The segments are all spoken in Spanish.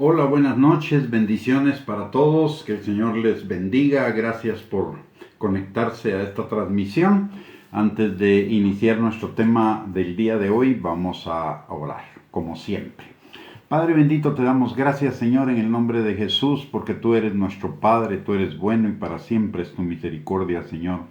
Hola, buenas noches, bendiciones para todos, que el Señor les bendiga, gracias por conectarse a esta transmisión. Antes de iniciar nuestro tema del día de hoy, vamos a orar, como siempre. Padre bendito, te damos gracias, Señor, en el nombre de Jesús, porque tú eres nuestro Padre, tú eres bueno y para siempre es tu misericordia, Señor.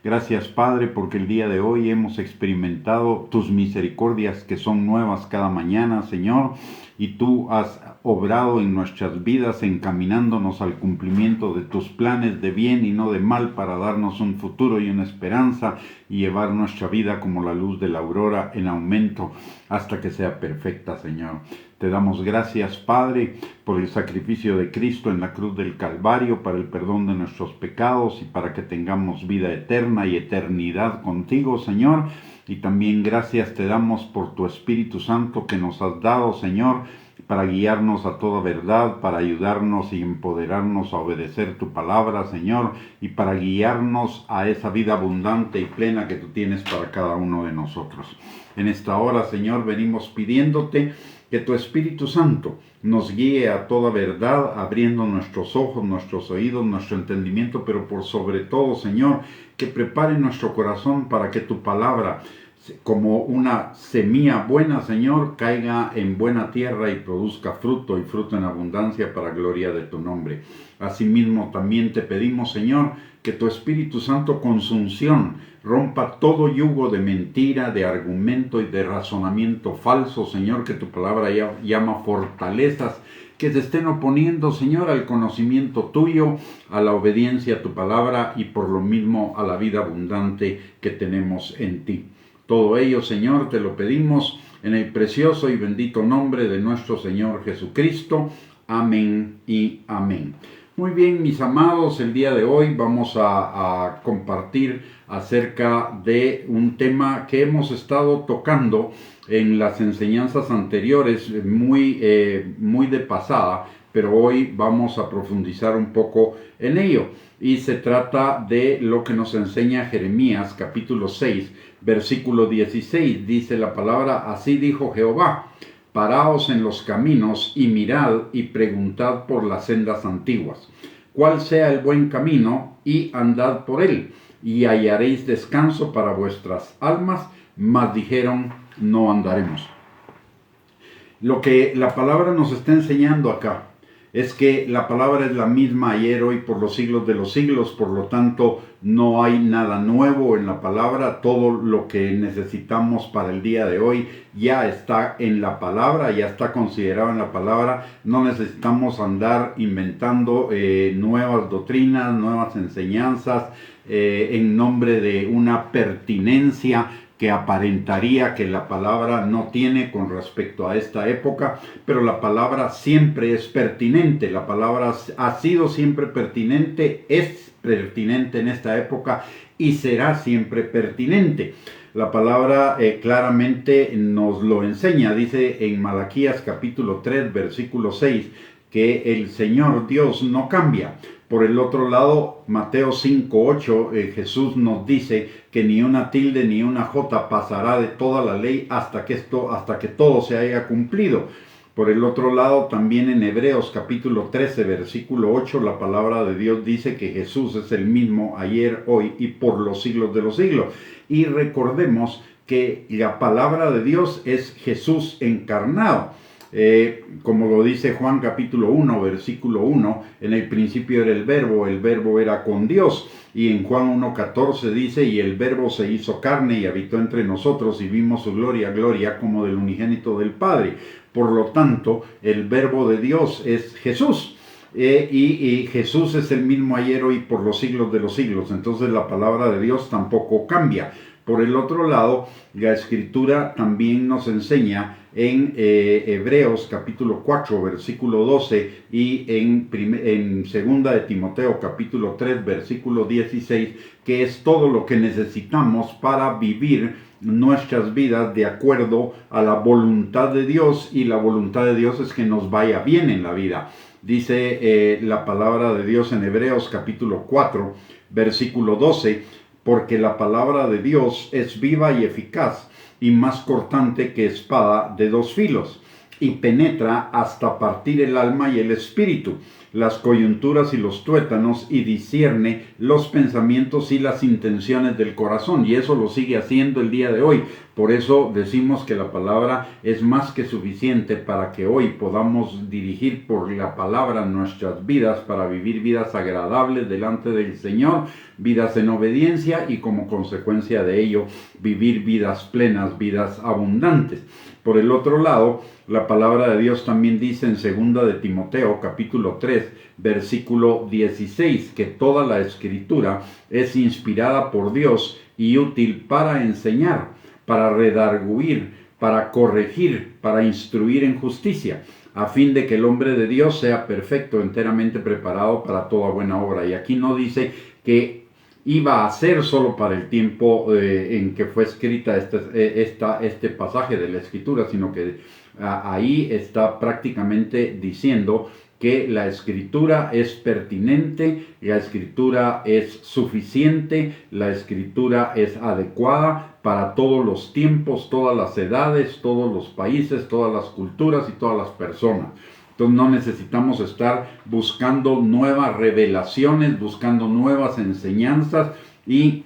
Gracias, Padre, porque el día de hoy hemos experimentado tus misericordias que son nuevas cada mañana, Señor, y tú has obrado en nuestras vidas encaminándonos al cumplimiento de tus planes de bien y no de mal para darnos un futuro y una esperanza y llevar nuestra vida como la luz de la aurora en aumento hasta que sea perfecta, Señor. Te damos gracias, Padre, por el sacrificio de Cristo en la cruz del Calvario para el perdón de nuestros pecados y para que tengamos vida eterna y eternidad contigo, Señor. Y también gracias te damos por tu Espíritu Santo que nos has dado, Señor, para guiarnos a toda verdad, para ayudarnos y empoderarnos a obedecer tu palabra, Señor, y para guiarnos a esa vida abundante y plena que tú tienes para cada uno de nosotros. En esta hora, Señor, venimos pidiéndote que tu Espíritu Santo nos guíe a toda verdad, abriendo nuestros ojos, nuestros oídos, nuestro entendimiento, pero por sobre todo, Señor, que prepare nuestro corazón para que tu palabra, como una semilla buena, Señor, caiga en buena tierra y produzca fruto y fruto en abundancia para gloria de tu nombre. Asimismo, también te pedimos, Señor, que tu Espíritu Santo con su unción rompa todo yugo de mentira, de argumento y de razonamiento falso, Señor, que tu palabra llama fortalezas que se estén oponiendo, Señor, al conocimiento tuyo, a la obediencia a tu palabra y por lo mismo a la vida abundante que tenemos en ti. Todo ello, Señor, te lo pedimos en el precioso y bendito nombre de nuestro Señor Jesucristo. Amén y amén. Muy bien, mis amados, el día de hoy vamos a compartir acerca de un tema que hemos estado tocando en las enseñanzas anteriores, muy de pasada, pero hoy vamos a profundizar un poco en ello. Y se trata de lo que nos enseña Jeremías capítulo 6, versículo 16. Dice la palabra: así dijo Jehová, paraos en los caminos y mirad y preguntad por las sendas antiguas, cuál sea el buen camino, y andad por él, y hallaréis descanso para vuestras almas. Mas dijeron: no andaremos. Lo que la palabra nos está enseñando acá es que la palabra es la misma ayer, hoy, por los siglos de los siglos. Por lo tanto, no hay nada nuevo en la palabra. Todo lo que necesitamos para el día de hoy ya está en la palabra, ya está considerado en la palabra. No necesitamos andar inventando nuevas doctrinas, nuevas enseñanzas en nombre de una pertinencia que aparentaría que la palabra no tiene con respecto a esta época, pero la palabra siempre es pertinente. La palabra ha sido siempre pertinente, es pertinente en esta época y será siempre pertinente. La palabra claramente nos lo enseña. Dice en Malaquías capítulo 3, versículo 6, que el Señor Dios no cambia. Por el otro lado, Mateo 5:8, Jesús nos dice que ni una tilde ni una jota pasará de toda la ley hasta que todo se haya cumplido. Por el otro lado, también en Hebreos capítulo 13, versículo 8, la palabra de Dios dice que Jesús es el mismo ayer, hoy y por los siglos de los siglos. Y recordemos que la palabra de Dios es Jesús encarnado. Como lo dice Juan capítulo 1, versículo 1, en el principio era el verbo era con Dios. Y en Juan 1:14 dice: y el verbo se hizo carne y habitó entre nosotros y vimos su gloria, gloria como del unigénito del Padre. Por lo tanto, el verbo de Dios es Jesús. Y Jesús es el mismo ayer, hoy, por los siglos de los siglos. Entonces la palabra de Dios tampoco cambia. Por el otro lado, la Escritura también nos enseña en Hebreos capítulo 4, versículo 12 y en segunda de Timoteo capítulo 3, versículo 16, que es todo lo que necesitamos para vivir nuestras vidas de acuerdo a la voluntad de Dios, y la voluntad de Dios es que nos vaya bien en la vida. Dice la palabra de Dios en Hebreos capítulo 4, versículo 12, porque la palabra de Dios es viva y eficaz y más cortante que espada de dos filos, y penetra hasta partir el alma y el espíritu, las coyunturas y los tuétanos, y discierne los pensamientos y las intenciones del corazón, y eso lo sigue haciendo el día de hoy. Por eso decimos que la palabra es más que suficiente para que hoy podamos dirigir por la palabra nuestras vidas, para vivir vidas agradables delante del Señor, vidas en obediencia, y como consecuencia de ello vivir vidas plenas, vidas abundantes. Por el otro lado, la palabra de Dios también dice en 2 de Timoteo, capítulo 3, versículo 16, que toda la Escritura es inspirada por Dios y útil para enseñar, para redarguir, para corregir, para instruir en justicia, a fin de que el hombre de Dios sea perfecto, enteramente preparado para toda buena obra. Y aquí no dice que iba a ser solo para el tiempo en que fue escrita este pasaje de la Escritura, sino que ahí está prácticamente diciendo que la Escritura es pertinente, la Escritura es suficiente, la Escritura es adecuada para todos los tiempos, todas las edades, todos los países, todas las culturas y todas las personas. Entonces no necesitamos estar buscando nuevas revelaciones, buscando nuevas enseñanzas, y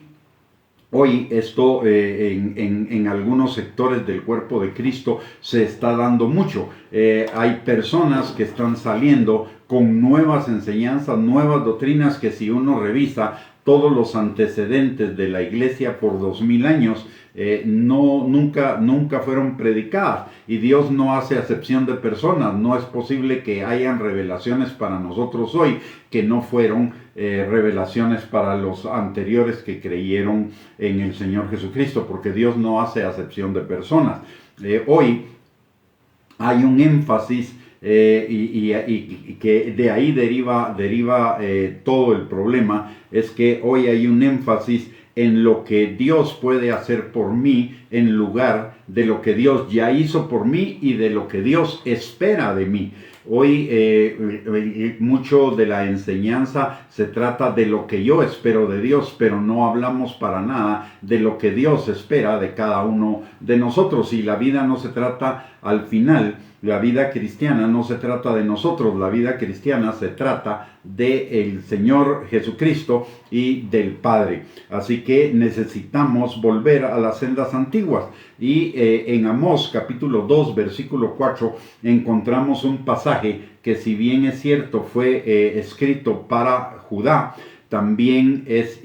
hoy esto en algunos sectores del cuerpo de Cristo se está dando mucho. Hay personas que están saliendo con nuevas enseñanzas, nuevas doctrinas, que si uno revisa todos los antecedentes de la iglesia por 2000 años, nunca fueron predicadas, y Dios no hace acepción de personas. No es posible que hayan revelaciones para nosotros hoy que no fueron revelaciones para los anteriores que creyeron en el Señor Jesucristo, porque Dios no hace acepción de personas. Hoy hay un énfasis y que de ahí deriva todo el problema, es que hoy hay un énfasis en lo que Dios puede hacer por mí, en lugar de lo que Dios ya hizo por mí y de lo que Dios espera de mí. Hoy mucho de la enseñanza se trata de lo que yo espero de Dios, pero no hablamos para nada de lo que Dios espera de cada uno de nosotros. Y la vida no se trata, al final, la vida cristiana no se trata de nosotros, la vida cristiana se trata del Señor Jesucristo y del Padre. Así que necesitamos volver a las sendas antiguas. Y en Amós capítulo 2 versículo 4 encontramos un pasaje que, si bien es cierto fue escrito para Judá, también es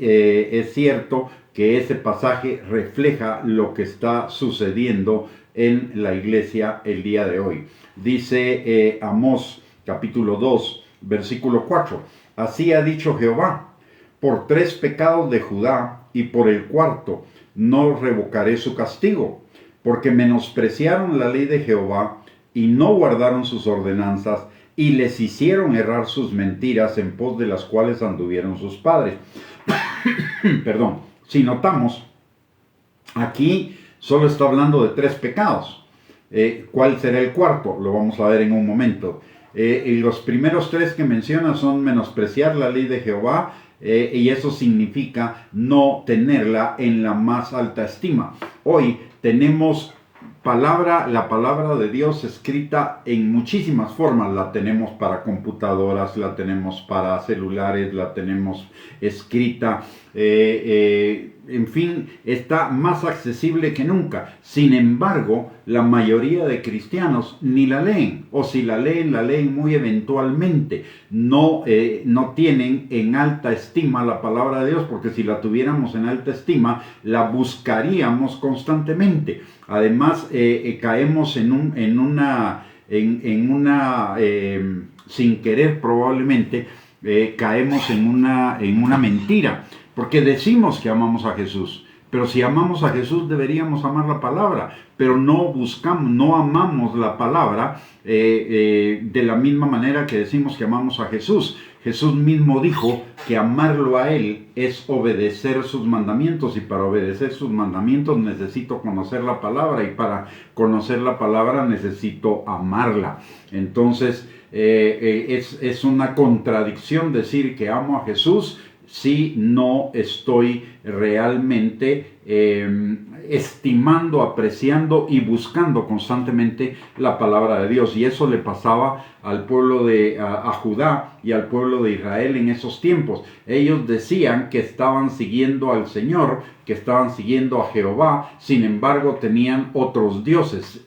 cierto que ese pasaje refleja lo que está sucediendo en la iglesia el día de hoy. Dice Amós capítulo 2 versículo 4: así ha dicho Jehová, por 3 pecados de Judá y por el 4º no revocaré su castigo, porque menospreciaron la ley de Jehová y no guardaron sus ordenanzas, y les hicieron errar sus mentiras, en pos de las cuales anduvieron sus padres. Perdón. Si notamos, aquí solo está hablando de 3 pecados. ¿Cuál será el 4º? Lo vamos a ver en un momento. Y los primeros 3 que menciona son menospreciar la ley de Jehová, y eso significa no tenerla en la más alta estima. Hoy tenemos la palabra de Dios escrita en muchísimas formas. La tenemos para computadoras, la tenemos para celulares, la tenemos escrita, en fin, está más accesible que nunca. Sin embargo, la mayoría de cristianos ni la leen, o si la leen muy eventualmente. No tienen en alta estima la palabra de Dios, porque si la tuviéramos en alta estima, la buscaríamos constantemente. Además, caemos sin querer probablemente, caemos en una mentira, porque decimos que amamos a Jesús, pero si amamos a Jesús deberíamos amar la palabra, pero no amamos la palabra de la misma manera que decimos que amamos a Jesús. Jesús mismo dijo que amarlo a Él es obedecer sus mandamientos, y para obedecer sus mandamientos necesito conocer la palabra, y para conocer la palabra necesito amarla. Entonces es una contradicción decir que amo a Jesús si no estoy realmente estimando, apreciando y buscando constantemente la palabra de Dios. Y eso le pasaba al pueblo a Judá y al pueblo de Israel en esos tiempos. Ellos decían que estaban siguiendo al Señor, que estaban siguiendo a Jehová, sin embargo tenían otros dioses,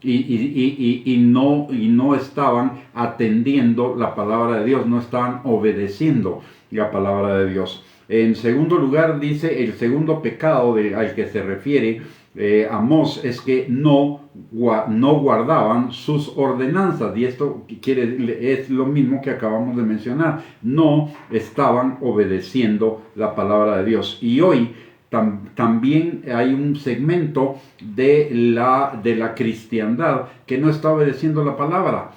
no estaban atendiendo la palabra de Dios, no estaban obedeciendo la palabra de Dios. En segundo lugar, dice, el segundo pecado al que se refiere Amós es que no guardaban sus ordenanzas, y esto es lo mismo que acabamos de mencionar. No estaban obedeciendo la palabra de Dios. Y hoy también hay un segmento de la cristiandad que no está obedeciendo la palabra,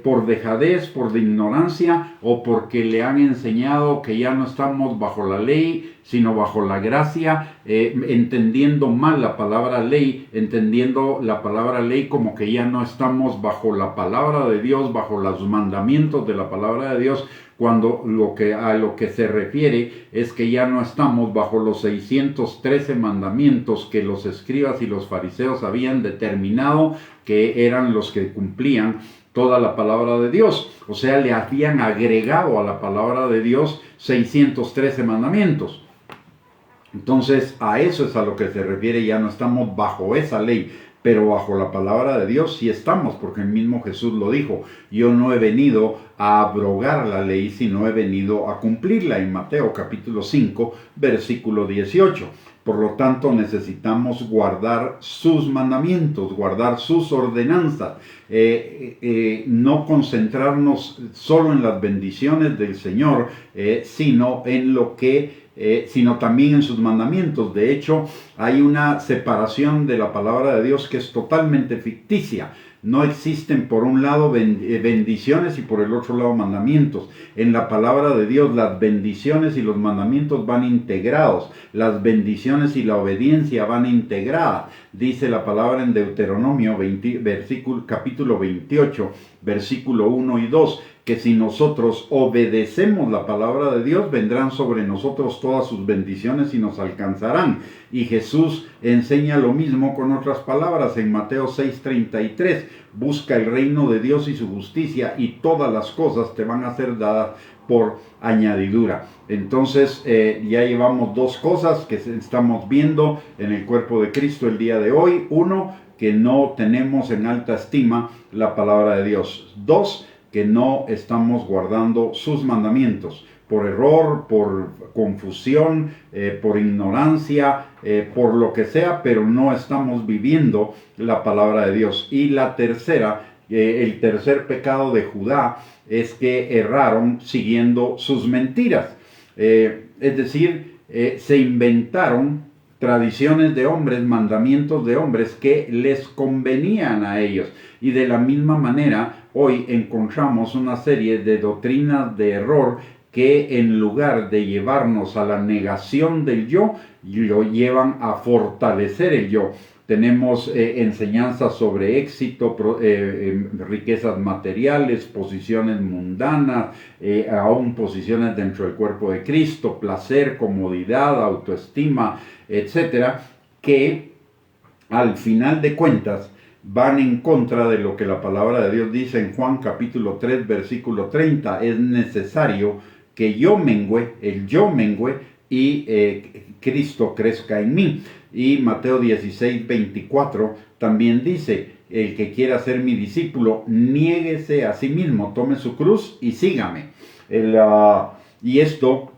por dejadez, por ignorancia, o porque le han enseñado que ya no estamos bajo la ley, sino bajo la gracia, entendiendo mal la palabra ley, entendiendo la palabra ley como que ya no estamos bajo la palabra de Dios, bajo los mandamientos de la palabra de Dios, cuando a lo que se refiere es que ya no estamos bajo los 613 mandamientos que los escribas y los fariseos habían determinado que eran los que cumplían toda la palabra de Dios. O sea, le habían agregado a la palabra de Dios 613 mandamientos. Entonces, a eso es a lo que se refiere, ya no estamos bajo esa ley, pero bajo la palabra de Dios sí estamos, porque el mismo Jesús lo dijo: yo no he venido a abrogar la ley, sino he venido a cumplirla, en Mateo capítulo 5, versículo 18. Por lo tanto, necesitamos guardar sus mandamientos, guardar sus ordenanzas, no concentrarnos solo en las bendiciones del Señor, sino también en sus mandamientos. De hecho, hay una separación de la palabra de Dios que es totalmente ficticia. No existen por un lado bendiciones y por el otro lado mandamientos. En la palabra de Dios las bendiciones y los mandamientos van integrados. Las bendiciones y la obediencia van integradas. Dice la palabra en Deuteronomio capítulo 28, versículo 1 y 2. Que si nosotros obedecemos la palabra de Dios, vendrán sobre nosotros todas sus bendiciones y nos alcanzarán. Y Jesús enseña lo mismo con otras palabras en Mateo 6:33. Busca el reino de Dios y su justicia, y todas las cosas te van a ser dadas por añadidura. Entonces, ya llevamos dos cosas que estamos viendo en el cuerpo de Cristo el día de hoy. Uno, que no tenemos en alta estima la palabra de Dios. Dos, que no estamos guardando sus mandamientos, por error, por confusión, por ignorancia, por lo que sea, pero no estamos viviendo la palabra de Dios. Y la tercera, el tercer pecado de Judá es que erraron siguiendo sus mentiras. Es decir, se inventaron tradiciones de hombres, mandamientos de hombres que les convenían a ellos. Y de la misma manera, hoy encontramos una serie de doctrinas de error que, en lugar de llevarnos a la negación del yo, lo llevan a fortalecer el yo. Tenemos enseñanzas sobre éxito, riquezas materiales, posiciones mundanas, aún posiciones dentro del cuerpo de Cristo, placer, comodidad, autoestima, etcétera, que al final de cuentas van en contra de lo que la palabra de Dios dice en Juan capítulo 3, versículo 30. Es necesario que yo mengüe, y Cristo crezca en mí. Y Mateo 16, 24 también dice: el que quiera ser mi discípulo, niéguese a sí mismo, tome su cruz y sígame. Y esto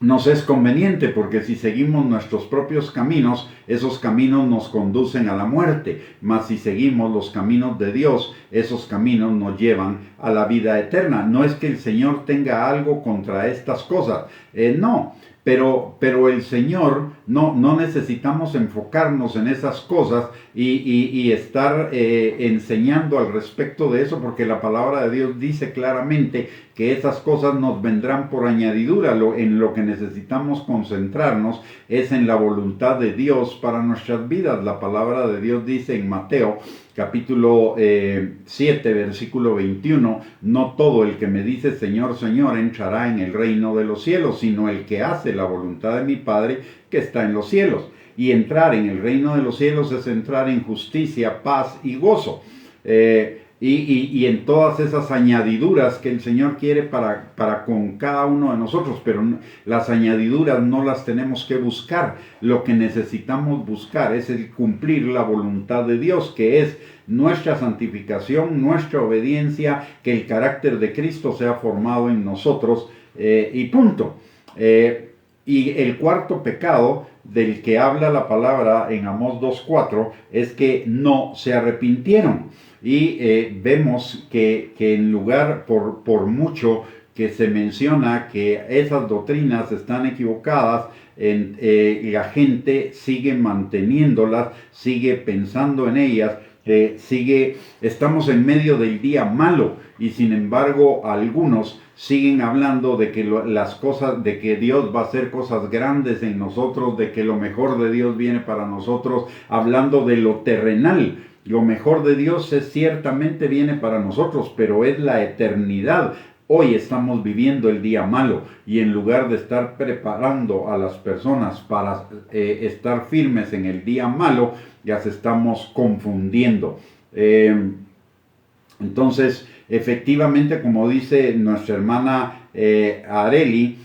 nos es conveniente, porque si seguimos nuestros propios caminos, esos caminos nos conducen a la muerte. Mas si seguimos los caminos de Dios, esos caminos nos llevan a la vida eterna. No es que el Señor tenga algo contra estas cosas, no. Pero el Señor, no necesitamos enfocarnos en esas cosas y estar enseñando al respecto de eso, porque la palabra de Dios dice claramente que esas cosas nos vendrán por añadidura. En lo que necesitamos concentrarnos es en la voluntad de Dios para nuestras vidas. La palabra de Dios dice en Mateo capítulo 7, versículo 21, no todo el que me dice Señor, Señor entrará en el reino de los cielos, sino el que hace la voluntad de mi Padre que está en los cielos. Y entrar en el reino de los cielos es entrar en justicia, paz y gozo. Y en todas esas añadiduras que el Señor quiere para con cada uno de nosotros, pero las añadiduras no las tenemos que buscar. Lo que necesitamos buscar es el cumplir la voluntad de Dios, que es nuestra santificación, nuestra obediencia, que el carácter de Cristo sea formado en nosotros, y punto. Y el cuarto pecado del que habla la palabra en Amós 2:4 es que no se arrepintieron. Y vemos que en lugar, por mucho que se menciona que esas doctrinas están equivocadas, la gente sigue manteniéndolas, sigue pensando en ellas, estamos en medio del día malo, y sin embargo algunos siguen hablando de que de que Dios va a hacer cosas grandes en nosotros, de que lo mejor de Dios viene para nosotros, hablando de lo terrenal. Lo mejor de Dios ciertamente viene para nosotros, pero es la eternidad. Hoy estamos viviendo el día malo, y en lugar de estar preparando a las personas para estar firmes en el día malo, ya se estamos confundiendo. Entonces, efectivamente, como dice nuestra hermana Areli,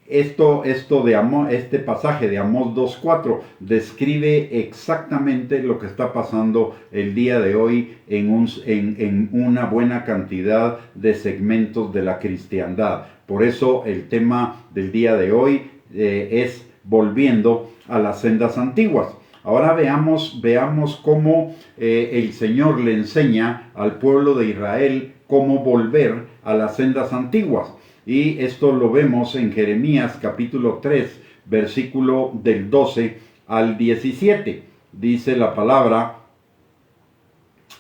este pasaje de Amós 2:4 describe exactamente lo que está pasando el día de hoy en una buena cantidad de segmentos de la cristiandad. Por eso el tema del día de hoy es volviendo a las sendas antiguas. Ahora veamos cómo el Señor le enseña al pueblo de Israel cómo volver a las sendas antiguas. Y esto lo vemos en Jeremías capítulo 3, versículo del 12 al 17. Dice la palabra: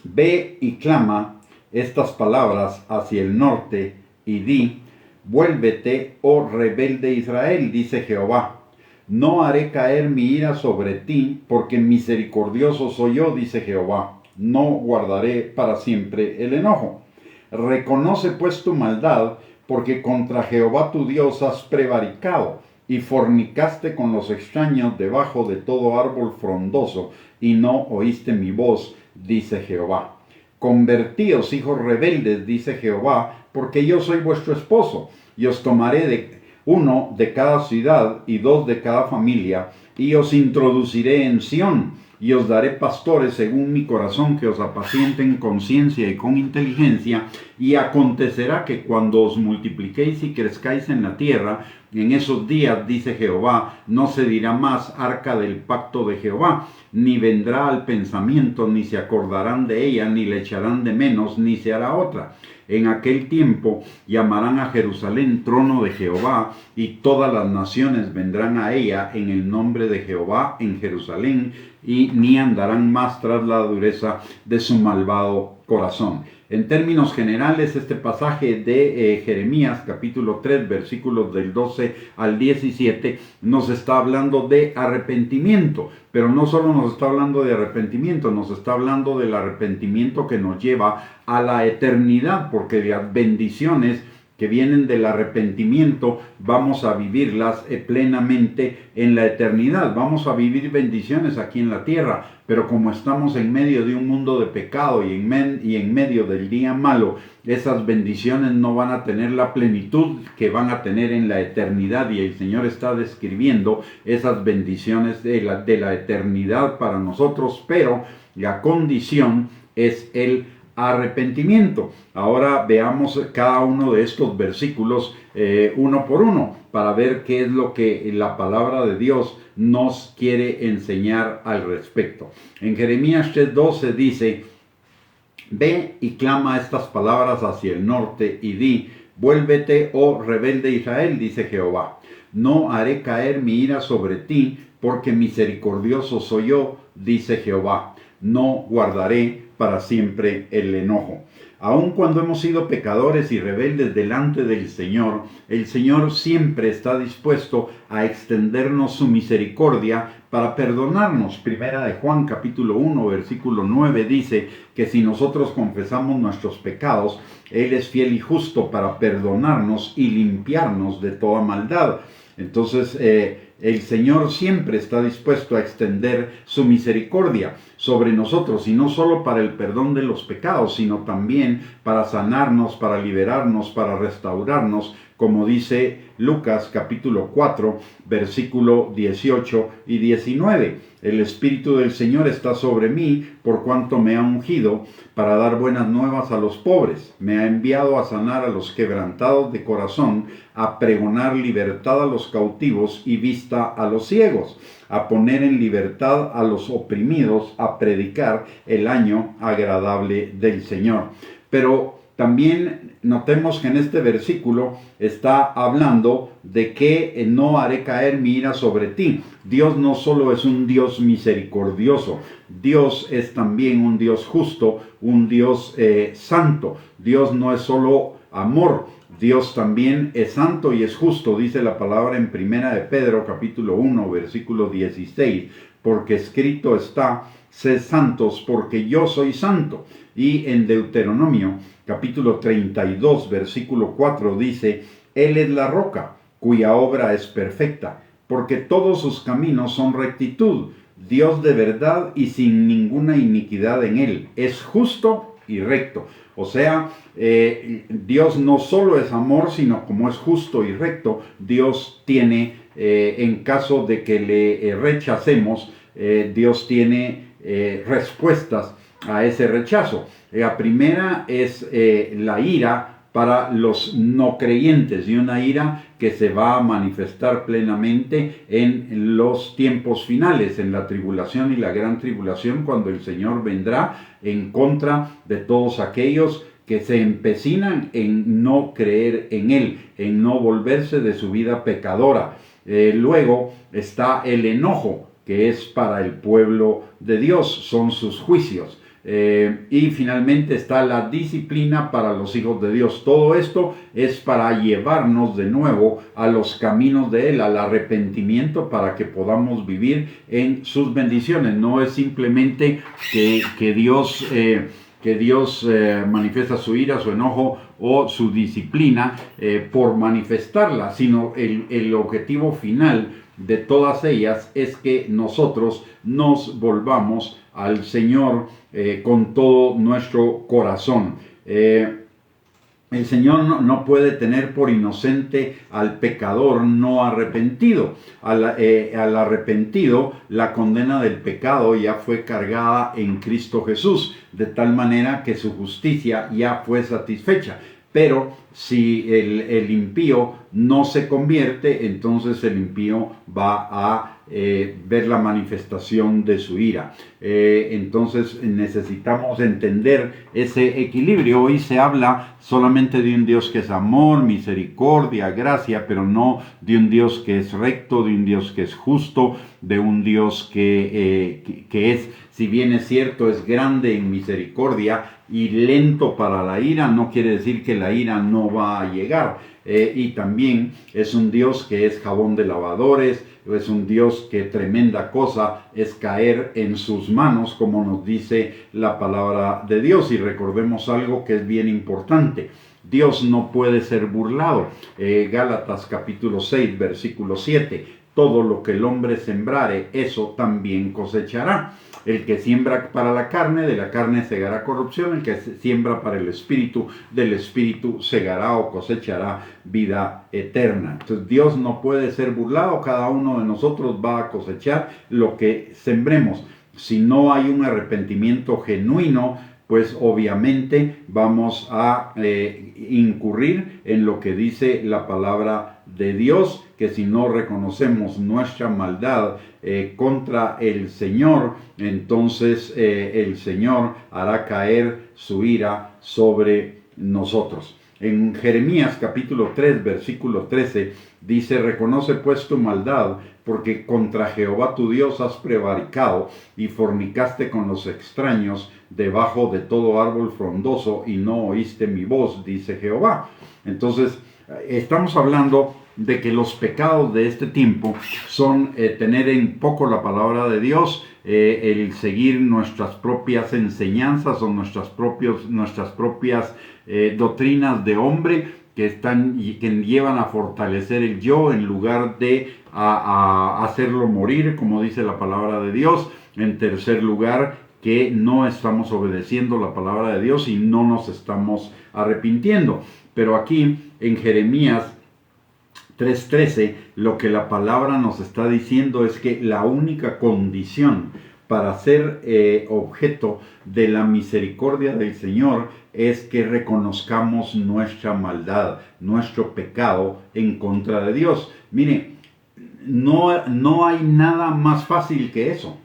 ve y clama estas palabras hacia el norte y di: vuélvete, oh rebelde Israel, dice Jehová. No haré caer mi ira sobre ti, porque misericordioso soy yo, dice Jehová. No guardaré para siempre el enojo. Reconoce pues tu maldad, porque contra Jehová tu Dios has prevaricado, y fornicaste con los extraños debajo de todo árbol frondoso, y no oíste mi voz, dice Jehová. Convertíos, hijos rebeldes, dice Jehová, porque yo soy vuestro esposo, y os tomaré uno de cada ciudad y 2 de cada familia, y os introduciré en Sión, y os daré pastores según mi corazón, que os apacienten con ciencia y con inteligencia. Y acontecerá que cuando os multipliquéis y crezcáis en la tierra, en esos días, dice Jehová, no se dirá más arca del pacto de Jehová, ni vendrá al pensamiento, ni se acordarán de ella, ni le echarán de menos, ni se hará otra. En aquel tiempo llamarán a Jerusalén trono de Jehová, y todas las naciones vendrán a ella en el nombre de Jehová en Jerusalén, y ni andarán más tras la dureza de su malvado corazón. En términos generales, este pasaje de Jeremías capítulo 3, versículos del 12 al 17, nos está hablando de arrepentimiento, pero no solo nos está hablando de arrepentimiento, nos está hablando del arrepentimiento que nos lleva a la eternidad, porque las bendiciones que vienen del arrepentimiento vamos a vivirlas plenamente en la eternidad. Vamos a vivir bendiciones aquí en la tierra, pero como estamos en medio de un mundo de pecado y en medio del día malo, esas bendiciones no van a tener la plenitud que van a tener en la eternidad, y el Señor está describiendo esas bendiciones de la eternidad para nosotros, pero la condición es el arrepentimiento. Ahora veamos cada uno de estos versículos uno por uno, para ver qué es lo que la palabra de Dios nos quiere enseñar al respecto. En Jeremías 3:12 dice: ve y clama estas palabras hacia el norte y di: vuélvete, oh rebelde Israel, dice Jehová. No haré caer mi ira sobre ti, porque misericordioso soy yo, dice Jehová. No guardaré para siempre el enojo. Aun cuando hemos sido pecadores y rebeldes delante del Señor, el Señor siempre está dispuesto a extendernos su misericordia para perdonarnos. Primera de Juan capítulo 1 versículo 9 dice que si nosotros confesamos nuestros pecados, Él es fiel y justo para perdonarnos y limpiarnos de toda maldad. Entonces, el Señor siempre está dispuesto a extender su misericordia sobre nosotros, y no solo para el perdón de los pecados, sino también para sanarnos, para liberarnos, para restaurarnos, como dice Lucas capítulo 4, versículo 18 y 19. El Espíritu del Señor está sobre mí, por cuanto me ha ungido para dar buenas nuevas a los pobres. Me ha enviado a sanar a los quebrantados de corazón, a pregonar libertad a los cautivos y vista a los ciegos, a poner en libertad a los oprimidos, a predicar el año agradable del Señor. Pero también notemos que en este versículo está hablando de que no haré caer mi ira sobre ti. Dios no solo es un Dios misericordioso, Dios es también un Dios justo, un Dios santo. Dios no es solo amor, Dios también es santo y es justo, dice la palabra en Primera de Pedro capítulo 1 versículo 16, porque escrito está: sed santos porque yo soy santo. Y en Deuteronomio capítulo 32 versículo 4 dice: Él es la roca cuya obra es perfecta, porque todos sus caminos son rectitud, Dios de verdad y sin ninguna iniquidad en él, es justo y recto. O sea, Dios no solo es amor, sino como es justo y recto, Dios tiene, en caso de que le rechacemos, Dios tiene respuestas a ese rechazo. La primera es la ira para los no creyentes, y una ira que se va a manifestar plenamente en los tiempos finales, en la tribulación y la gran tribulación, cuando el Señor vendrá en contra de todos aquellos que se empecinan en no creer en Él, en no volverse de su vida pecadora. Luego está el enojo, que es para el pueblo de Dios, son sus juicios. Y finalmente está la disciplina para los hijos de Dios. Todo esto es para llevarnos de nuevo a los caminos de Él, al arrepentimiento, para que podamos vivir en sus bendiciones. No es simplemente que Dios manifiesta su ira, su enojo o su disciplina por manifestarla, sino el objetivo final de todas ellas es que nosotros nos volvamos al Señor con todo nuestro corazón. El Señor no puede tener por inocente al pecador no arrepentido. Al arrepentido, la condena del pecado ya fue cargada en Cristo Jesús, de tal manera que su justicia ya fue satisfecha. Pero si el impío no se convierte, entonces el impío va a ver la manifestación de su ira. Entonces necesitamos entender ese equilibrio. Hoy se habla solamente de un Dios que es amor, misericordia, gracia, pero no de un Dios que es recto, de un Dios que es justo, de un Dios que es, si bien es cierto, es grande en misericordia y lento para la ira, no quiere decir que la ira no va a llegar. Y también es un Dios que es jabón de lavadores, es un Dios que tremenda cosa es caer en sus manos, como nos dice la palabra de Dios. Y recordemos algo que es bien importante: Dios no puede ser burlado. Gálatas capítulo 6 versículo 7: todo lo que el hombre sembrare, eso también cosechará. El que siembra para la carne, de la carne segará corrupción. El que siembra para el espíritu, del espíritu segará o cosechará vida eterna. Entonces Dios no puede ser burlado. Cada uno de nosotros va a cosechar lo que sembremos. Si no hay un arrepentimiento genuino, pues obviamente vamos a incurrir en lo que dice la palabra de Dios, que si no reconocemos nuestra maldad contra el Señor, entonces el Señor hará caer su ira sobre nosotros. En Jeremías capítulo 3 versículo 13 dice: reconoce pues tu maldad, porque contra Jehová tu Dios has prevaricado y fornicaste con los extraños debajo de todo árbol frondoso y no oíste mi voz, dice Jehová. Entonces, estamos hablando de que los pecados de este tiempo son tener en poco la palabra de Dios, el seguir nuestras propias enseñanzas o nuestras propias doctrinas de hombre que llevan a fortalecer el yo en lugar de a hacerlo morir, como dice la palabra de Dios. En tercer lugar, que no estamos obedeciendo la palabra de Dios y no nos estamos arrepintiendo. Pero aquí en Jeremías 3:13, lo que la palabra nos está diciendo es que la única condición para ser objeto de la misericordia del Señor es que reconozcamos nuestra maldad, nuestro pecado en contra de Dios. Mire, no hay nada más fácil que eso.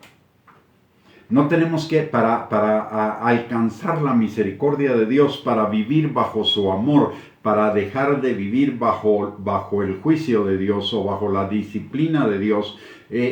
No tenemos que, para alcanzar la misericordia de Dios, para vivir bajo su amor, para dejar de vivir bajo el juicio de Dios o bajo la disciplina de Dios,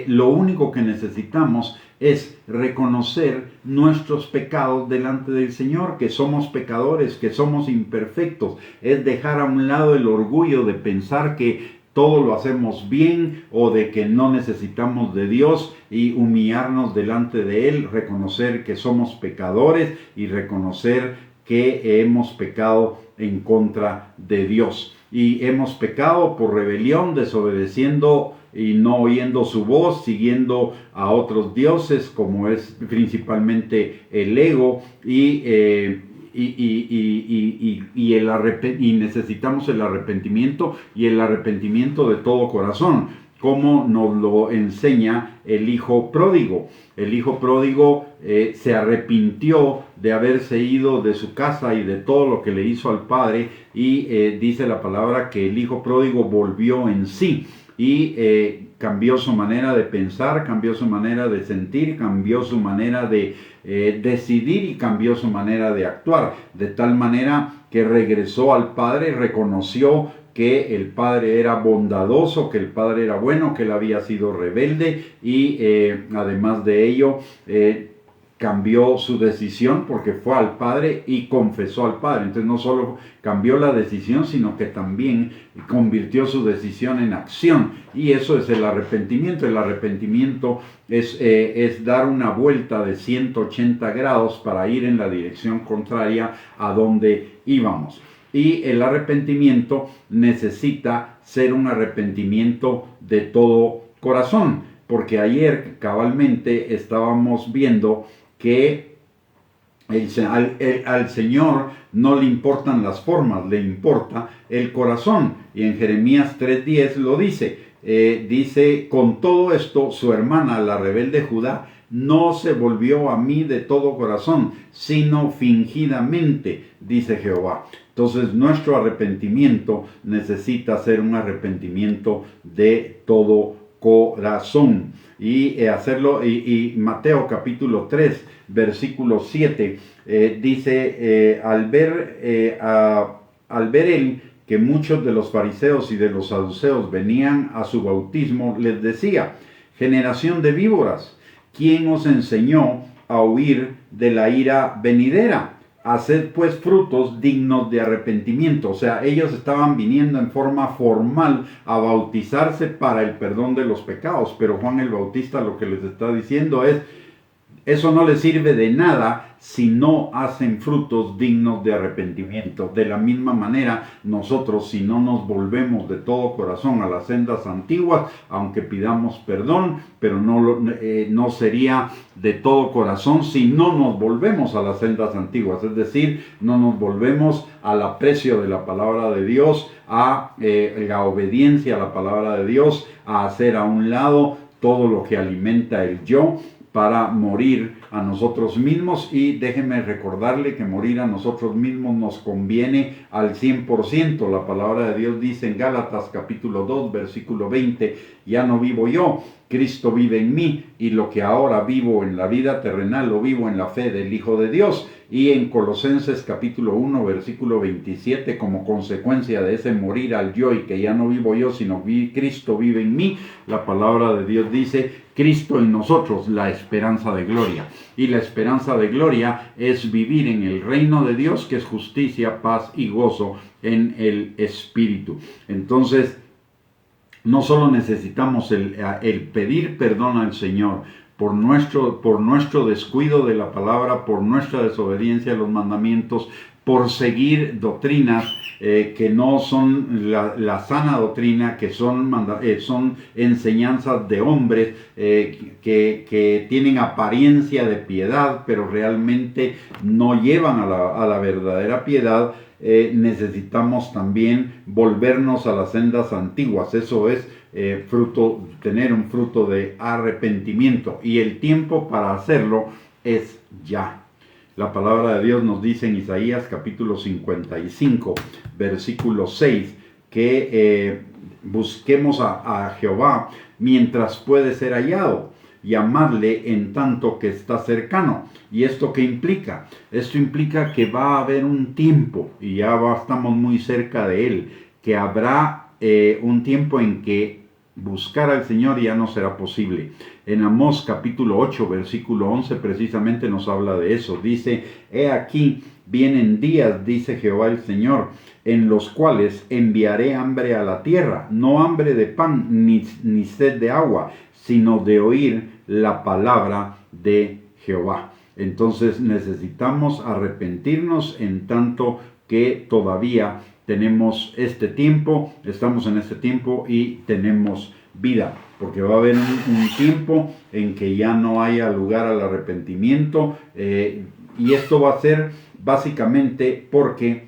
lo único que necesitamos es reconocer nuestros pecados delante del Señor, que somos pecadores, que somos imperfectos. Es dejar a un lado el orgullo de pensar que todo lo hacemos bien o de que no necesitamos de Dios y humillarnos delante de Él, reconocer que somos pecadores y reconocer que hemos pecado en contra de Dios. Y hemos pecado por rebelión, desobedeciendo y no oyendo su voz, siguiendo a otros dioses, como es principalmente el ego, y necesitamos el arrepentimiento y el arrepentimiento de todo corazón, como nos lo enseña el hijo pródigo. El hijo pródigo se arrepintió de haberse ido de su casa y de todo lo que le hizo al padre, y dice la palabra que el hijo pródigo volvió en sí y cambió su manera de pensar, cambió su manera de sentir, cambió su manera de decidir y cambió su manera de actuar, de tal manera que regresó al padre, reconoció que el padre era bondadoso, que el padre era bueno, que él había sido rebelde y además de ello cambió su decisión porque fue al padre y confesó al padre. Entonces no solo cambió la decisión, sino que también convirtió su decisión en acción, y eso es el arrepentimiento. El arrepentimiento es dar una vuelta de 180 grados para ir en la dirección contraria a donde íbamos. Y el arrepentimiento necesita ser un arrepentimiento de todo corazón, porque ayer cabalmente estábamos viendo que al Señor no le importan las formas, le importa el corazón. Y en Jeremías 3:10 lo dice. Dice, con todo esto, su hermana, la rebelde Judá, no se volvió a mí de todo corazón, sino fingidamente, dice Jehová. Entonces, nuestro arrepentimiento necesita ser un arrepentimiento de todo corazón. Y hacerlo, y Mateo capítulo 3, versículo 7, dice, al ver él que muchos de los fariseos y de los saduceos venían a su bautismo, les decía, generación de víboras, ¿quién os enseñó a huir de la ira venidera? Haced pues frutos dignos de arrepentimiento. O sea, ellos estaban viniendo en forma formal a bautizarse para el perdón de los pecados, pero Juan el Bautista lo que les está diciendo es, eso no les sirve de nada si no hacen frutos dignos de arrepentimiento. De la misma manera, nosotros, si no nos volvemos de todo corazón a las sendas antiguas, aunque pidamos perdón, pero no sería de todo corazón si no nos volvemos a las sendas antiguas. Es decir, no nos volvemos al aprecio de la palabra de Dios, a la obediencia a la palabra de Dios, a hacer a un lado todo lo que alimenta el yo, para morir a nosotros mismos. Y déjenme recordarle que morir a nosotros mismos nos conviene al 100%. La palabra de Dios dice en Gálatas capítulo 2, versículo 20, ya no vivo yo, Cristo vive en mí, y lo que ahora vivo en la vida terrenal lo vivo en la fe del Hijo de Dios, y en Colosenses capítulo 1 versículo 27, como consecuencia de ese morir al yo y que ya no vivo yo sino Cristo vive en mí, la palabra de Dios dice: Cristo en nosotros, la esperanza de gloria. Y la esperanza de gloria es vivir en el reino de Dios, que es justicia, paz y gozo en el Espíritu. Entonces, no solo necesitamos el pedir perdón al Señor por nuestro descuido de la palabra, por nuestra desobediencia a los mandamientos, por seguir doctrinas que no son la sana doctrina, que son enseñanzas de hombres que tienen apariencia de piedad, pero realmente no llevan a la verdadera piedad. Necesitamos también volvernos a las sendas antiguas. Eso es tener un fruto de arrepentimiento, y el tiempo para hacerlo es ya. La palabra de Dios nos dice en Isaías capítulo 55, versículo 6, que busquemos a Jehová mientras puede ser hallado, llamarle en tanto que está cercano. ¿Y esto qué implica? Esto implica que va a haber un tiempo, y ya estamos muy cerca de él, que habrá un tiempo en que buscar al Señor ya no será posible. En Amós capítulo 8 versículo 11 precisamente nos habla de eso. Dice: he aquí vienen días, dice Jehová el Señor, en los cuales enviaré hambre a la tierra, no hambre de pan ni sed de agua, sino de oír la palabra de Jehová. Entonces necesitamos arrepentirnos en tanto que todavía tenemos este tiempo, estamos en este tiempo y tenemos vida, porque va a haber un tiempo en que ya no haya lugar al arrepentimiento, y esto va a ser básicamente porque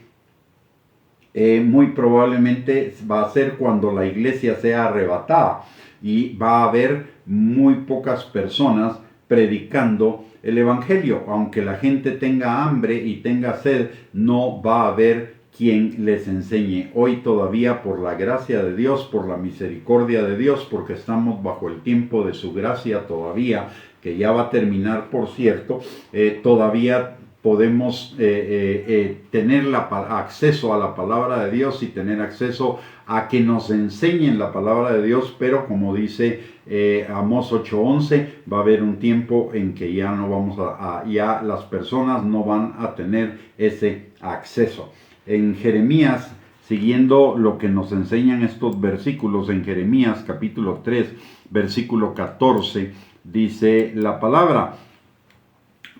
muy probablemente va a ser cuando la iglesia sea arrebatada, y va a haber muy pocas personas predicando el evangelio. Aunque la gente tenga hambre y tenga sed, no va a haber quien les enseñe. Hoy todavía, por la gracia de Dios, por la misericordia de Dios, porque estamos bajo el tiempo de su gracia todavía, que ya va a terminar, por cierto, todavía podemos tener acceso a la palabra de Dios y tener acceso a que nos enseñen la palabra de Dios, pero como dice Amós 8:11, va a haber un tiempo en que ya no vamos ya las personas no van a tener ese acceso. En Jeremías, siguiendo lo que nos enseñan estos versículos, en Jeremías capítulo 3, versículo 14, dice la palabra: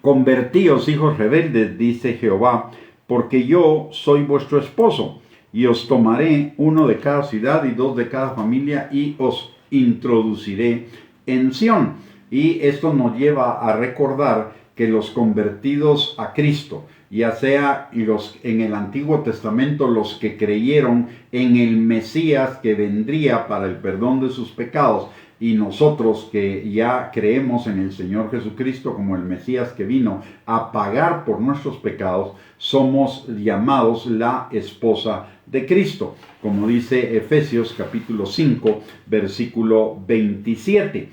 convertíos, hijos rebeldes, dice Jehová, porque yo soy vuestro esposo, y os tomaré uno de cada ciudad y dos de cada familia, y os introduciré en Sión. Y esto nos lleva a recordar que los convertidos a Cristo, ya sea en el Antiguo Testamento, los que creyeron en el Mesías que vendría para el perdón de sus pecados, y nosotros que ya creemos en el Señor Jesucristo como el Mesías que vino a pagar por nuestros pecados, somos llamados la esposa de Cristo, como dice Efesios capítulo 5, versículo 27.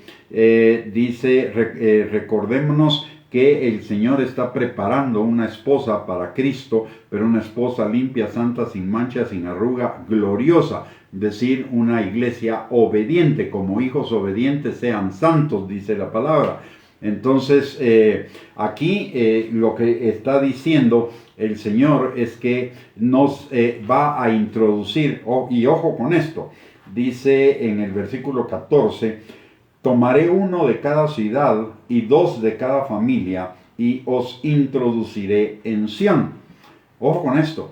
Recordémonos que el Señor está preparando una esposa para Cristo, pero una esposa limpia, santa, sin mancha, sin arruga, gloriosa. Es decir, una iglesia obediente. Como hijos obedientes sean santos, dice la palabra. Entonces, aquí lo que está diciendo el Señor es que nos va a introducir, y ojo con esto, dice en el versículo 14: tomaré uno de cada ciudad y dos de cada familia, y os introduciré en Sión. Ojo con esto.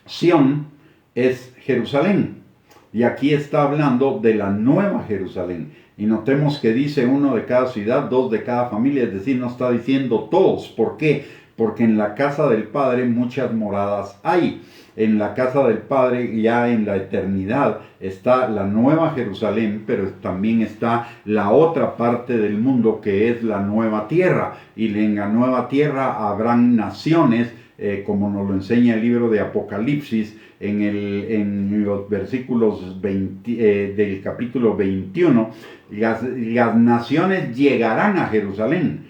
Sión es Jerusalén. Y aquí está hablando de la nueva Jerusalén. Y notemos que dice uno de cada ciudad, dos de cada familia, es decir, no está diciendo todos. ¿Por qué? Porque en la casa del Padre muchas moradas hay. En la casa del Padre, ya en la eternidad, está la nueva Jerusalén, pero también está la otra parte del mundo, que es la nueva tierra. Y en la nueva tierra habrán naciones, como nos lo enseña el libro de Apocalipsis, en los versículos del capítulo 21, las naciones llegarán a Jerusalén.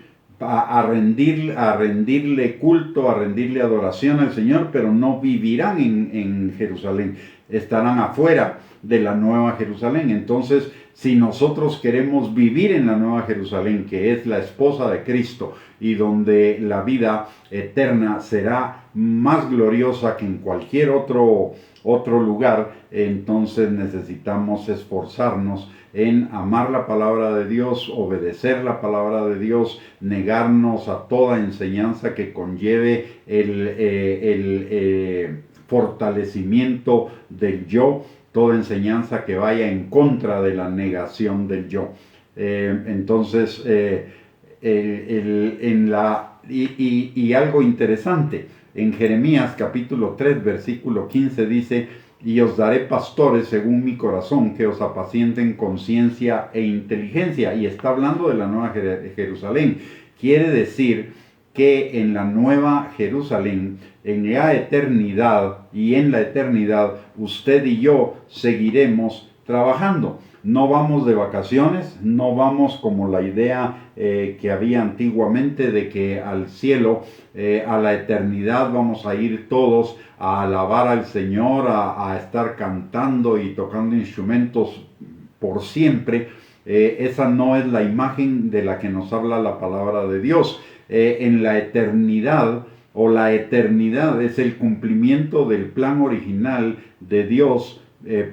rendirle culto, a rendirle adoración al Señor, pero no vivirán en Jerusalén, estarán afuera de la Nueva Jerusalén. Entonces, si nosotros queremos vivir en la Nueva Jerusalén, que es la esposa de Cristo y donde la vida eterna será más gloriosa que en cualquier otro lugar, entonces necesitamos esforzarnos en amar la palabra de Dios, obedecer la palabra de Dios, negarnos a toda enseñanza que conlleve el fortalecimiento del yo, toda enseñanza que vaya en contra de la negación del yo. Y algo interesante, en Jeremías capítulo 3, versículo 15 dice: y os daré pastores según mi corazón, que os apacienten con ciencia e inteligencia. Y está hablando de la Nueva Jerusalén. Quiere decir que en la Nueva Jerusalén, en la eternidad, usted y yo seguiremos trabajando. No vamos de vacaciones, no vamos como la idea que había antiguamente de que al cielo, a la eternidad, vamos a ir todos a alabar al Señor, a estar cantando y tocando instrumentos por siempre. Esa no es la imagen de la que nos habla la palabra de Dios. En la eternidad, o la eternidad es el cumplimiento del plan original de Dios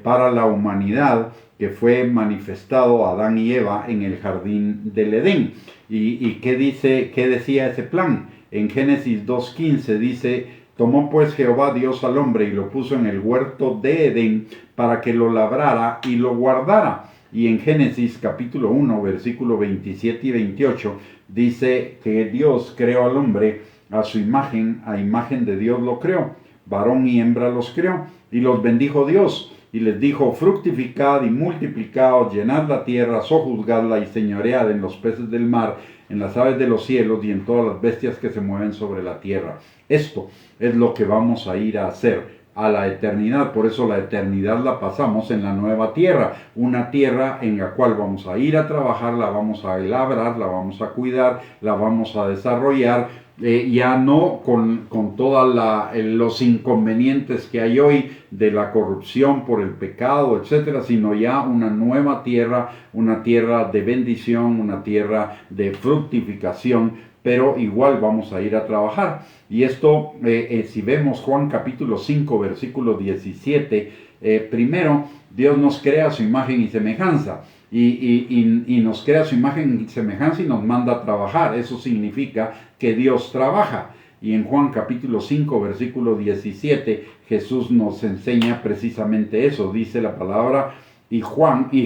para la humanidad, que fue manifestado a Adán y Eva en el jardín del Edén. ¿Y qué decía ese plan? En Génesis 2:15 dice: tomó pues Jehová Dios al hombre y lo puso en el huerto de Edén para que lo labrara y lo guardara. Y en Génesis capítulo 1, versículo 27 y 28 dice que Dios creó al hombre a su imagen, a imagen de Dios lo creó, varón y hembra los creó, y los bendijo Dios. Y les dijo: fructificad y multiplicaos, llenad la tierra, sojuzgadla y señoread en los peces del mar, en las aves de los cielos y en todas las bestias que se mueven sobre la tierra. Esto es lo que vamos a ir a hacer a la eternidad. Por eso la eternidad la pasamos en la nueva tierra, una tierra en la cual vamos a ir a trabajar, la vamos a labrar, la vamos a cuidar, la vamos a desarrollar, ya no con todos los inconvenientes que hay hoy de la corrupción por el pecado, etcétera, sino ya una nueva tierra, una tierra de bendición, una tierra de fructificación, pero igual vamos a ir a trabajar. Y esto, si vemos Juan capítulo 5, versículo 17, primero Dios nos crea a su imagen y semejanza. Y nos crea su imagen y semejanza y nos manda a trabajar. Eso significa que Dios trabaja. Y en Juan capítulo 5, versículo 17, Jesús nos enseña precisamente eso. Dice la palabra: y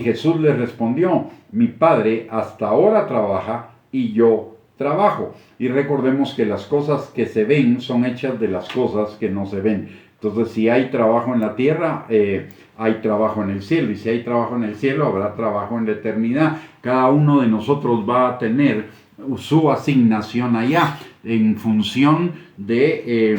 Jesús le respondió: mi Padre hasta ahora trabaja y yo trabajo. Y recordemos que las cosas que se ven son hechas de las cosas que no se ven. Entonces, si hay trabajo en la tierra, hay trabajo en el cielo. Y si hay trabajo en el cielo, habrá trabajo en la eternidad. Cada uno de nosotros va a tener su asignación allá, en función de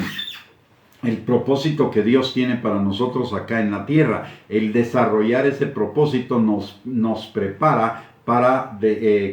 el propósito que Dios tiene para nosotros acá en la tierra. El desarrollar ese propósito nos prepara para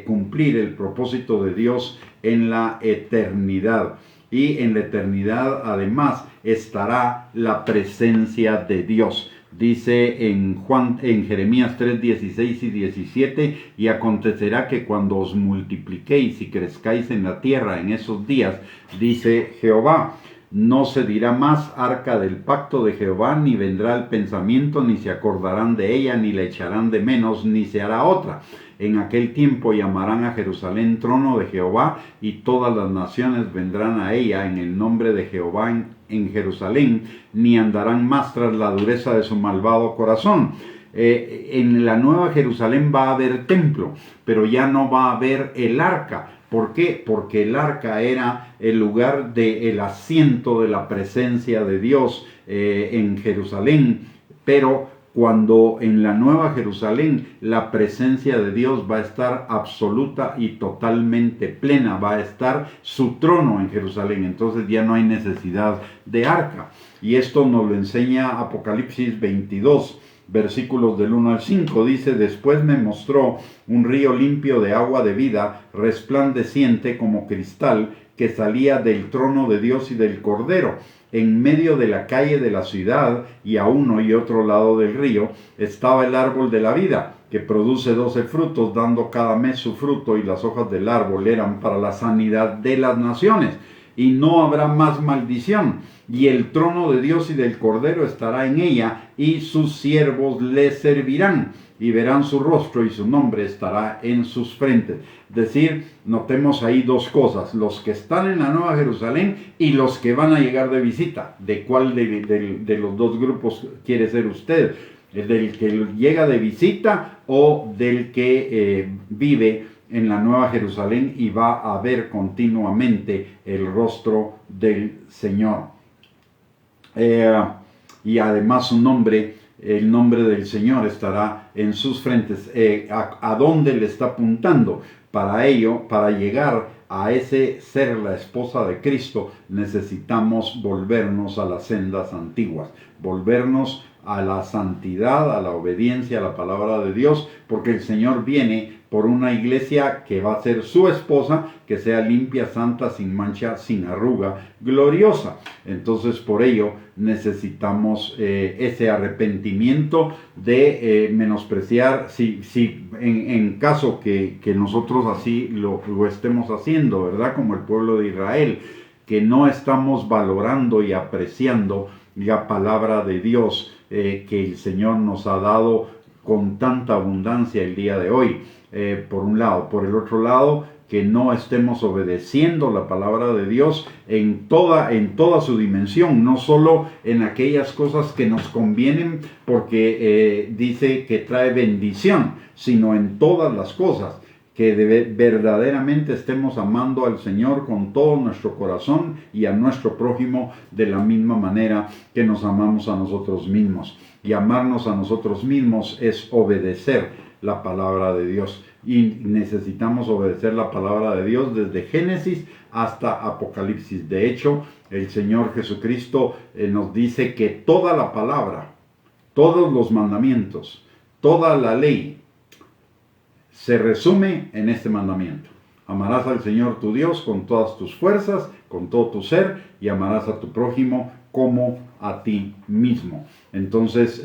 cumplir el propósito de Dios en la eternidad. Y en la eternidad además estará la presencia de Dios. Dice en Jeremías 3, 16 y 17: y acontecerá que cuando os multipliquéis y crezcáis en la tierra en esos días, dice Jehová, no se dirá más arca del pacto de Jehová, ni vendrá el pensamiento, ni se acordarán de ella, ni la echarán de menos, ni se hará otra. En aquel tiempo llamarán a Jerusalén trono de Jehová, y todas las naciones vendrán a ella en el nombre de Jehová en Jerusalén, ni andarán más tras la dureza de su malvado corazón. En la nueva Jerusalén va a haber templo, pero ya no va a haber el arca. ¿Por qué? Porque el arca era el lugar del asiento de la presencia de Dios en Jerusalén, pero cuando en la nueva Jerusalén la presencia de Dios va a estar absoluta y totalmente plena, va a estar su trono en Jerusalén, entonces ya no hay necesidad de arca. Y esto nos lo enseña Apocalipsis 22, versículos del 1 al 5, dice: después me mostró un río limpio de agua de vida, resplandeciente como cristal, que salía del trono de Dios y del Cordero. En medio de la calle de la ciudad, y a uno y otro lado del río, estaba el árbol de la vida, que produce 12 frutos, dando cada mes su fruto, y las hojas del árbol eran para la sanidad de las naciones. Y no habrá más maldición, y el trono de Dios y del Cordero estará en ella, y sus siervos le servirán, y verán su rostro, y su nombre estará en sus frentes. Es decir, notemos ahí dos cosas: los que están en la Nueva Jerusalén y los que van a llegar de visita. ¿De cuál de los dos grupos quiere ser usted? ¿Del que llega de visita o del que vive en la Nueva Jerusalén y va a ver continuamente el rostro del Señor? Y además su nombre, el nombre del Señor estará en sus frentes. ¿A dónde le está apuntando? Para ello, para llegar a ese ser la esposa de Cristo, necesitamos volvernos a las sendas antiguas, volvernos a la santidad, a la obediencia a la palabra de Dios, porque el Señor viene por una iglesia que va a ser su esposa, que sea limpia, santa, sin mancha, sin arruga, gloriosa. Entonces, por ello necesitamos ese arrepentimiento de menospreciar, si en caso que nosotros así lo estemos haciendo, ¿verdad? Como el pueblo de Israel, que no estamos valorando y apreciando la palabra de Dios que el Señor nos ha dado con tanta abundancia el día de hoy, por un lado. Por el otro lado, que no estemos obedeciendo la palabra de Dios en toda su dimensión, no solo en aquellas cosas que nos convienen porque dice que trae bendición, sino en todas las cosas, que verdaderamente estemos amando al Señor con todo nuestro corazón y a nuestro prójimo de la misma manera que nos amamos a nosotros mismos. Y amarnos a nosotros mismos es obedecer la palabra de Dios. Y necesitamos obedecer la palabra de Dios desde Génesis hasta Apocalipsis. De hecho, el Señor Jesucristo nos dice que toda la palabra, todos los mandamientos, toda la ley, se resume en este mandamiento: amarás al Señor tu Dios con todas tus fuerzas, con todo tu ser, y amarás a tu prójimo como a ti mismo. Entonces,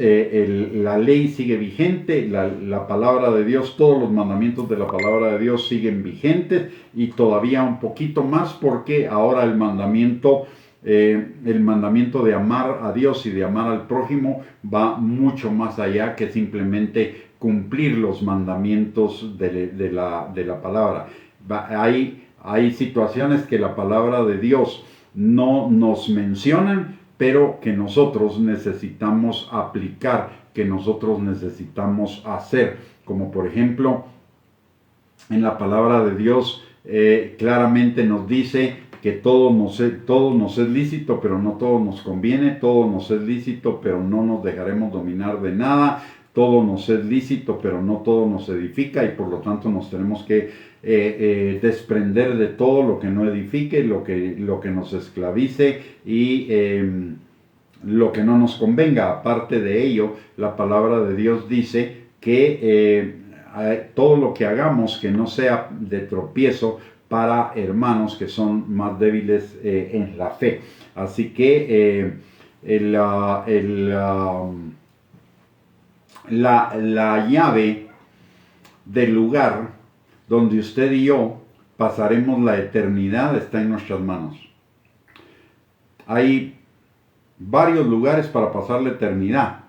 la ley sigue vigente, la palabra de Dios, todos los mandamientos de la palabra de Dios siguen vigentes, y todavía un poquito más, porque ahora el mandamiento de amar a Dios y de amar al prójimo va mucho más allá que simplemente cumplir los mandamientos de la palabra. Hay situaciones que la palabra de Dios no nos mencionan, pero que nosotros necesitamos aplicar, que nosotros necesitamos hacer. Como por ejemplo, en la palabra de Dios claramente nos dice que todo nos es lícito, pero no todo nos conviene. Todo nos es lícito, pero no nos dejaremos dominar de nada. Todo nos es lícito, pero no todo nos edifica, y por lo tanto nos tenemos que desprender de todo lo que no edifique, lo que nos esclavice y lo que no nos convenga. Aparte de ello, la palabra de Dios dice que todo lo que hagamos que no sea de tropiezo para hermanos que son más débiles en la fe. Así que la llave del lugar donde usted y yo pasaremos la eternidad está en nuestras manos. Hay varios lugares para pasar la eternidad: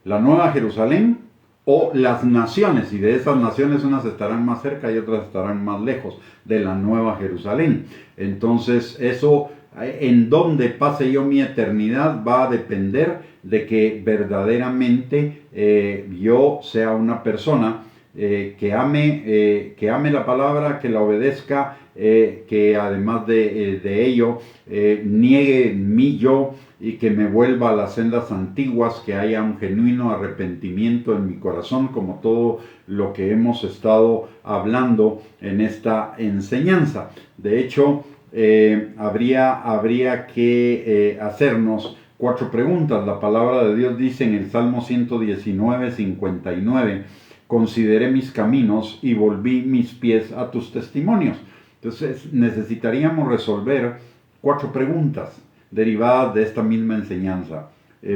la Nueva Jerusalén o las naciones, y de esas naciones unas estarán más cerca y otras estarán más lejos de la Nueva Jerusalén. Entonces, eso, en donde pase yo mi eternidad, va a depender de que verdaderamente yo sea una persona que ame la palabra, que la obedezca, que además de ello niegue mi yo y que me vuelva a las sendas antiguas, que haya un genuino arrepentimiento en mi corazón, como todo lo que hemos estado hablando en esta enseñanza. De hecho, habría que hacernos 4 preguntas. La palabra de Dios dice en el Salmo 119, 59, consideré mis caminos y volví mis pies a tus testimonios. Entonces necesitaríamos resolver 4 preguntas derivadas de esta misma enseñanza.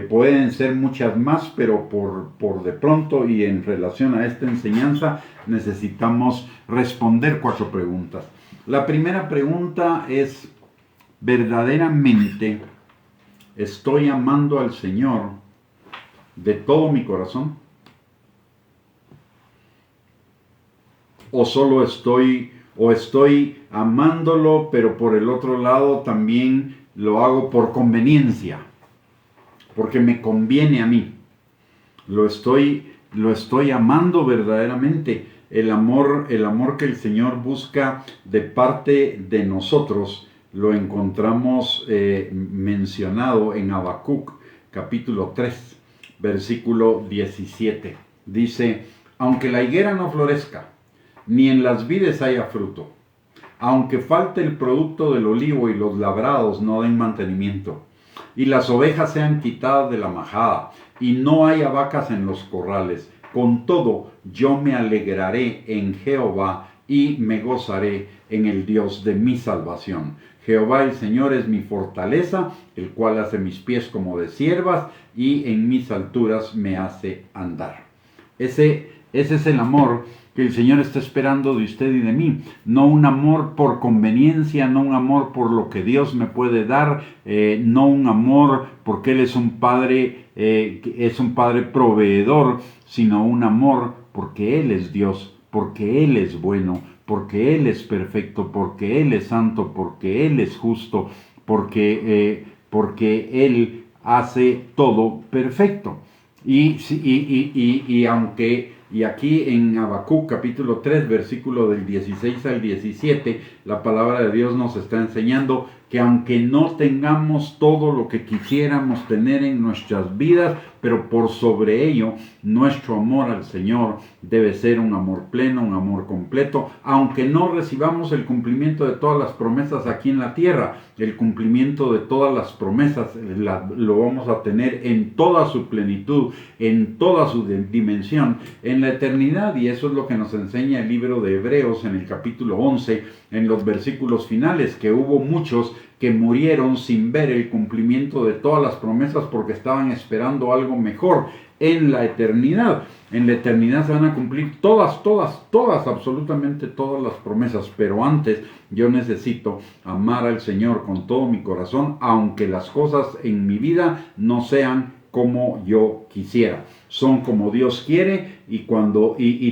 Pueden ser muchas más, pero por de pronto y en relación a esta enseñanza necesitamos responder 4 preguntas. La primera pregunta es, ¿verdaderamente estoy amando al Señor de todo mi corazón? ¿O solo estoy amándolo, pero por el otro lado también lo hago por conveniencia, porque me conviene a mí? Lo estoy amando verdaderamente. El amor que el Señor busca de parte de nosotros lo encontramos mencionado en Habacuc capítulo 3 versículo 17. Dice: aunque la higuera no florezca, ni en las vides haya fruto, aunque falte el producto del olivo y los labrados no den mantenimiento, y las ovejas sean quitadas de la majada, y no haya vacas en los corrales, con todo yo me alegraré en Jehová y me gozaré en el Dios de mi salvación. Jehová el Señor es mi fortaleza, el cual hace mis pies como de ciervas, y en mis alturas me hace andar. Ese es el amor que el Señor está esperando de usted y de mí. No un amor por conveniencia, no un amor por lo que Dios me puede dar, no un amor porque Él es un Padre proveedor, sino un amor porque Él es Dios, porque Él es bueno, porque Él es perfecto, porque Él es santo, porque Él es justo, porque Él hace todo perfecto. Y aquí en Habacuc capítulo 3 versículo del 16 al 17, la palabra de Dios nos está enseñando que aunque no tengamos todo lo que quisiéramos tener en nuestras vidas, pero por sobre ello nuestro amor al Señor debe ser un amor pleno, un amor completo, aunque no recibamos el cumplimiento de todas las promesas aquí en la tierra. El cumplimiento de todas las promesas lo vamos a tener en toda su plenitud, en toda su dimensión, en la eternidad, y eso es lo que nos enseña el libro de Hebreos en el capítulo 11, en los versículos finales, que hubo muchos que murieron sin ver el cumplimiento de todas las promesas porque estaban esperando algo mejor en la eternidad. En la eternidad se van a cumplir todas, absolutamente todas las promesas, pero antes yo necesito amar al Señor con todo mi corazón, aunque las cosas en mi vida no sean como yo quisiera. Son como Dios quiere, y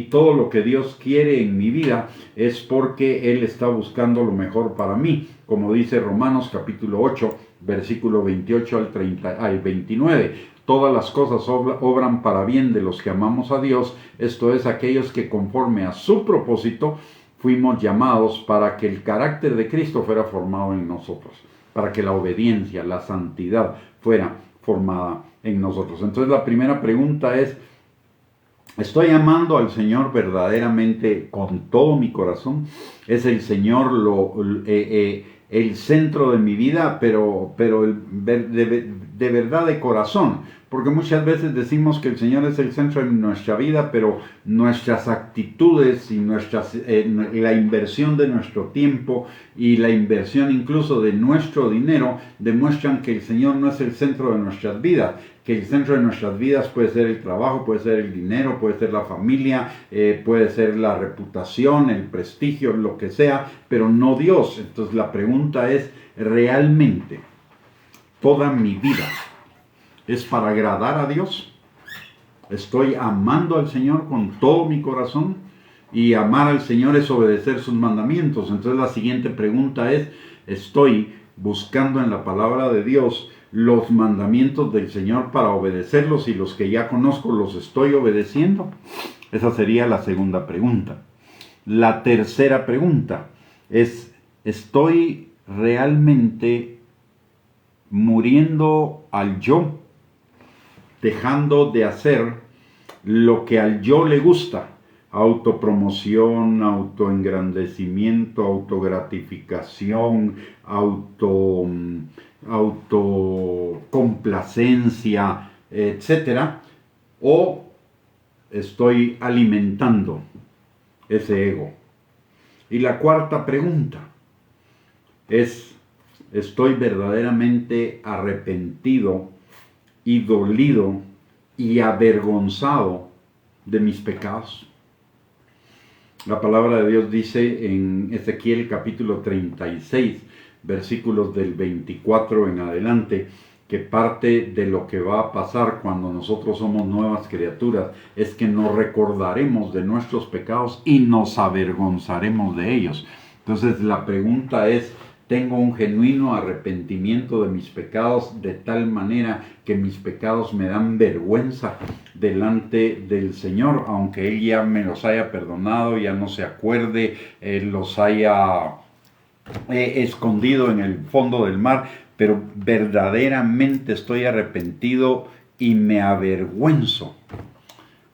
todo lo que Dios quiere en mi vida es porque Él está buscando lo mejor para mí, como dice Romanos capítulo 8, versículo 28 al 29. Todas las cosas obran para bien de los que amamos a Dios, esto es, aquellos que conforme a su propósito fuimos llamados para que el carácter de Cristo fuera formado en nosotros, para que la obediencia, la santidad fuera formada en nosotros. Entonces la primera pregunta es: ¿estoy amando al Señor verdaderamente con todo mi corazón? ¿Es el Señor el centro de mi vida, pero de verdad de corazón? Porque muchas veces decimos que el Señor es el centro de nuestra vida, pero nuestras actitudes y la inversión de nuestro tiempo y la inversión incluso de nuestro dinero demuestran que el Señor no es el centro de nuestras vidas. Que el centro de nuestras vidas puede ser el trabajo, puede ser el dinero, puede ser la familia, puede ser la reputación, el prestigio, lo que sea, pero no Dios. Entonces la pregunta es: ¿realmente toda mi vida es para agradar a Dios? ¿Estoy amando al Señor con todo mi corazón? Y amar al Señor es obedecer sus mandamientos. Entonces la siguiente pregunta es: ¿estoy buscando en la palabra de Dios los mandamientos del Señor para obedecerlos, y los que ya conozco los estoy obedeciendo? Esa sería la segunda pregunta. La tercera pregunta es: ¿estoy realmente muriendo al yo, dejando de hacer lo que al yo le gusta? Autopromoción, autoengrandecimiento, autogratificación, autocomplacencia, complacencia, etcétera, o estoy alimentando ese ego. Y la cuarta pregunta es: ¿estoy verdaderamente arrepentido y dolido y avergonzado de mis pecados? La palabra de Dios dice en Ezequiel capítulo 36, versículos del 24 en adelante, que parte de lo que va a pasar cuando nosotros somos nuevas criaturas es que nos recordaremos de nuestros pecados y nos avergonzaremos de ellos. Entonces la pregunta es: ¿tengo un genuino arrepentimiento de mis pecados de tal manera que mis pecados me dan vergüenza delante del Señor, aunque Él ya me los haya perdonado, ya no se acuerde, los haya escondido en el fondo del mar, pero verdaderamente estoy arrepentido y me avergüenzo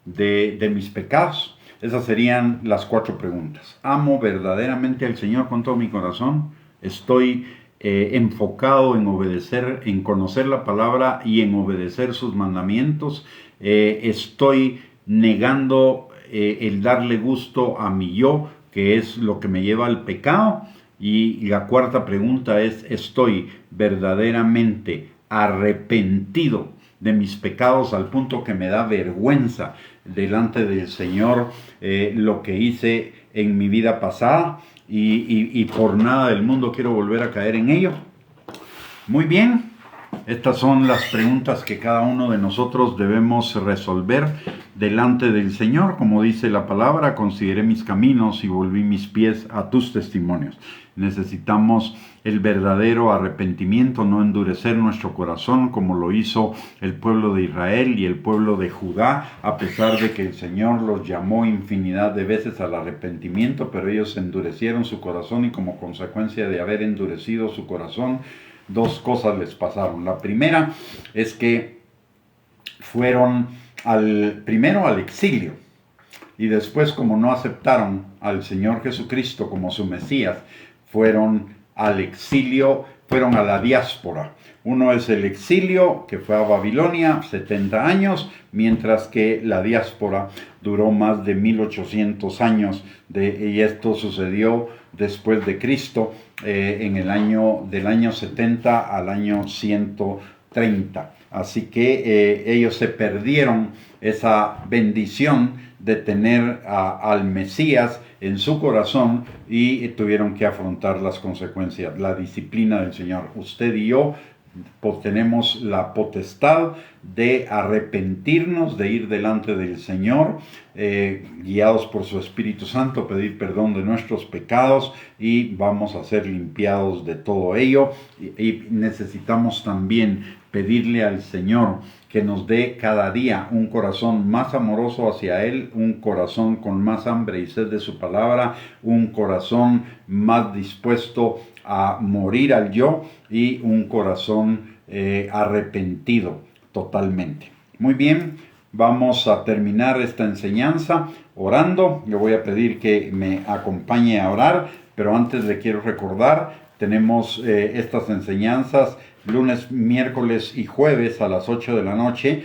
de mis pecados? Esas serían las 4 preguntas. ¿Amo verdaderamente al Señor con todo mi corazón? ¿Estoy enfocado en obedecer, en conocer la palabra y en obedecer sus mandamientos? ¿Estoy negando el darle gusto a mi yo, que es lo que me lleva al pecado? Y la cuarta pregunta es: ¿estoy verdaderamente arrepentido de mis pecados al punto que me da vergüenza delante del Señor lo que hice en mi vida pasada y por nada del mundo quiero volver a caer en ello? Muy bien, estas son las preguntas que cada uno de nosotros debemos resolver delante del Señor. Como dice la palabra: consideré mis caminos y volví mis pies a tus testimonios. Necesitamos el verdadero arrepentimiento, no endurecer nuestro corazón como lo hizo el pueblo de Israel y el pueblo de Judá, a pesar de que el Señor los llamó infinidad de veces al arrepentimiento, pero ellos endurecieron su corazón, y como consecuencia de haber endurecido su corazón, 2 cosas les pasaron. La primera es que fueron primero al exilio, y después, como no aceptaron al Señor Jesucristo como su Mesías, fueron al exilio, fueron a la diáspora. Uno es el exilio, que fue a Babilonia, 70 años, mientras que la diáspora duró más de 1800 años, y esto sucedió después de Cristo, en el del año 70 al año 130. Así que ellos se perdieron esa bendición de tener al Mesías en su corazón, y tuvieron que afrontar las consecuencias, la disciplina del Señor. Usted y yo tenemos la potestad de arrepentirnos, de ir delante del Señor, guiados por su Espíritu Santo, pedir perdón de nuestros pecados, y vamos a ser limpiados de todo ello. Y necesitamos también pedirle al Señor que nos dé cada día un corazón más amoroso hacia Él, un corazón con más hambre y sed de su palabra, un corazón más dispuesto a morir al yo, y un corazón arrepentido totalmente. Muy bien, vamos a terminar esta enseñanza orando. Le voy a pedir que me acompañe a orar, pero antes le quiero recordar: tenemos estas enseñanzas lunes, miércoles y jueves a las 8 de la noche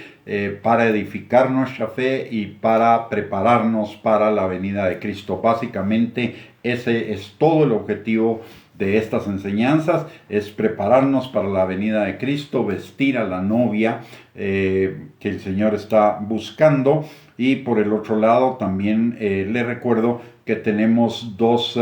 para edificar nuestra fe y para prepararnos para la venida de Cristo. Básicamente ese es todo el objetivo de estas enseñanzas: es prepararnos para la venida de Cristo, vestir a la novia que el Señor está buscando. Y por el otro lado también le recuerdo que tenemos 2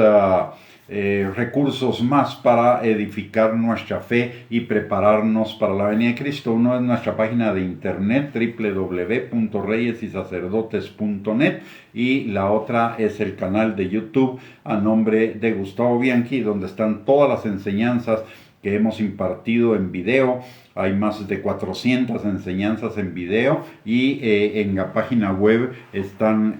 recursos más para edificar nuestra fe y prepararnos para la venida de Cristo. Uno es nuestra página de internet www.reyesysacerdotes.net, y la otra es el canal de YouTube a nombre de Gustavo Bianchi, donde están todas las enseñanzas que hemos impartido en video. Hay más de 400 enseñanzas en video, y en la página web están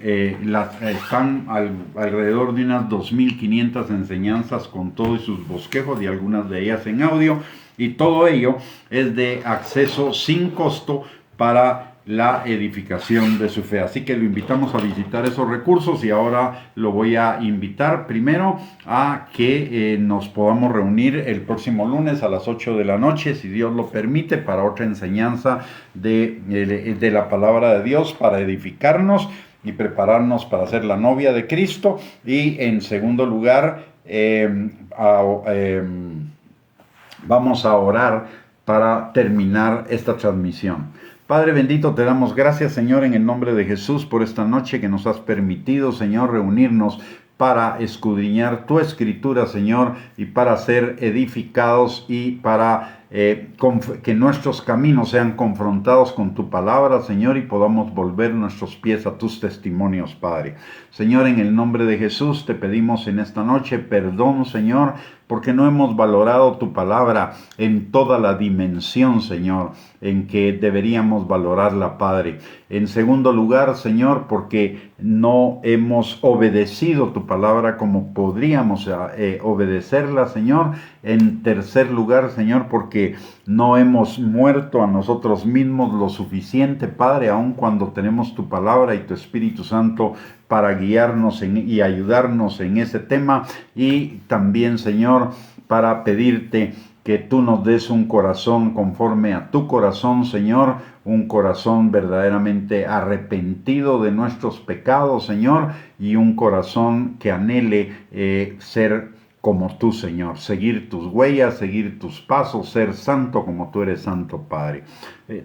alrededor de unas 2500 enseñanzas con todos sus bosquejos, y algunas de ellas en audio, y todo ello es de acceso sin costo para la edificación de su fe. Así que lo invitamos a visitar esos recursos y ahora lo voy a invitar primero a que nos podamos reunir el próximo lunes a las 8 de la noche, si Dios lo permite, para otra enseñanza de la palabra de Dios, para edificarnos y prepararnos para ser la novia de Cristo. Y en segundo lugar, vamos a orar para terminar esta transmisión. Padre bendito, te damos gracias, Señor, en el nombre de Jesús, por esta noche que nos has permitido, Señor, reunirnos para escudriñar tu escritura, Señor, y para ser edificados y para que nuestros caminos sean confrontados con tu palabra, Señor, y podamos volver nuestros pies a tus testimonios, Padre. Señor, en el nombre de Jesús te pedimos en esta noche perdón, Señor, porque no hemos valorado tu palabra en toda la dimensión, Señor, en que deberíamos valorarla, Padre. En segundo lugar, Señor, porque no hemos obedecido tu palabra como podríamos obedecerla, Señor. En tercer lugar, Señor, porque no hemos muerto a nosotros mismos lo suficiente, Padre, aun cuando tenemos tu palabra y tu Espíritu Santo para guiarnos y ayudarnos en ese tema. Y también, Señor, para pedirte que tú nos des un corazón conforme a tu corazón, Señor, un corazón verdaderamente arrepentido de nuestros pecados, Señor, y un corazón que anhele ser como tú, Señor, seguir tus huellas, seguir tus pasos, ser santo como tú eres santo, Padre.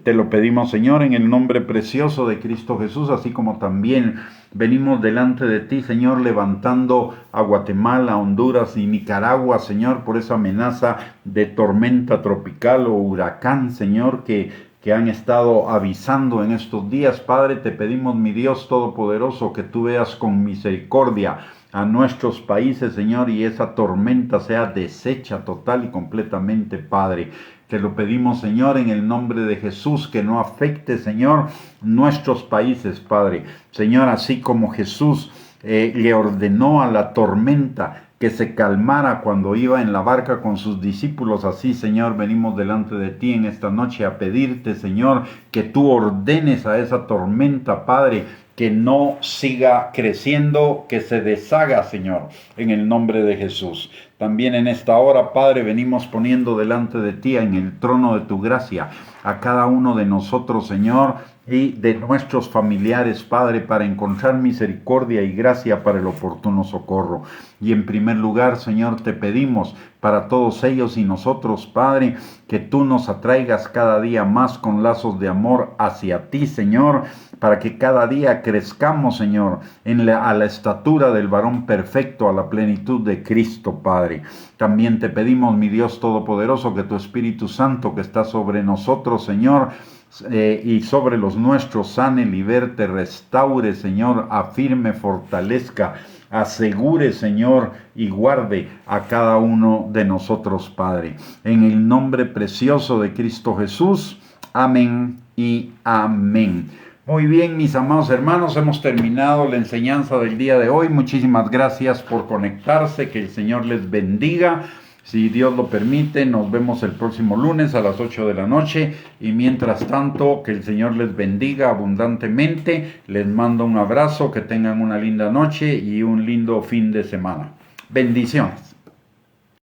Te lo pedimos, Señor, en el nombre precioso de Cristo Jesús, así como también venimos delante de ti, Señor, levantando a Guatemala, Honduras y Nicaragua, Señor, por esa amenaza de tormenta tropical o huracán, Señor, que han estado avisando en estos días. Padre, te pedimos, mi Dios Todopoderoso, que tú veas con misericordia a nuestros países, Señor, y esa tormenta sea deshecha total y completamente, Padre. Te lo pedimos, Señor, en el nombre de Jesús, que no afecte, Señor, nuestros países, Padre. Señor, así como Jesús le ordenó a la tormenta que se calmara cuando iba en la barca con sus discípulos, así, Señor, venimos delante de ti en esta noche a pedirte, Señor, que tú ordenes a esa tormenta, Padre, que no siga creciendo, que se deshaga, Señor, en el nombre de Jesús. También en esta hora, Padre, venimos poniendo delante de ti, en el trono de tu gracia, a cada uno de nosotros, Señor, y de nuestros familiares, Padre, para encontrar misericordia y gracia para el oportuno socorro. Y en primer lugar, Señor, te pedimos para todos ellos y nosotros, Padre, que tú nos atraigas cada día más con lazos de amor hacia ti, Señor, para que cada día crezcamos, Señor, a la estatura del varón perfecto, a la plenitud de Cristo, Padre. También te pedimos, mi Dios Todopoderoso, que tu Espíritu Santo que está sobre nosotros, Señor, y sobre los nuestros, sane, liberte, restaure, Señor, afirme, fortalezca, asegure, Señor, y guarde a cada uno de nosotros, Padre. En el nombre precioso de Cristo Jesús. Amén y amén. Muy bien, mis amados hermanos, hemos terminado la enseñanza del día de hoy. Muchísimas gracias por conectarse, que el Señor les bendiga. Si Dios lo permite, nos vemos el próximo lunes a las 8 de la noche. Y mientras tanto, que el Señor les bendiga abundantemente. Les mando un abrazo, que tengan una linda noche y un lindo fin de semana. Bendiciones.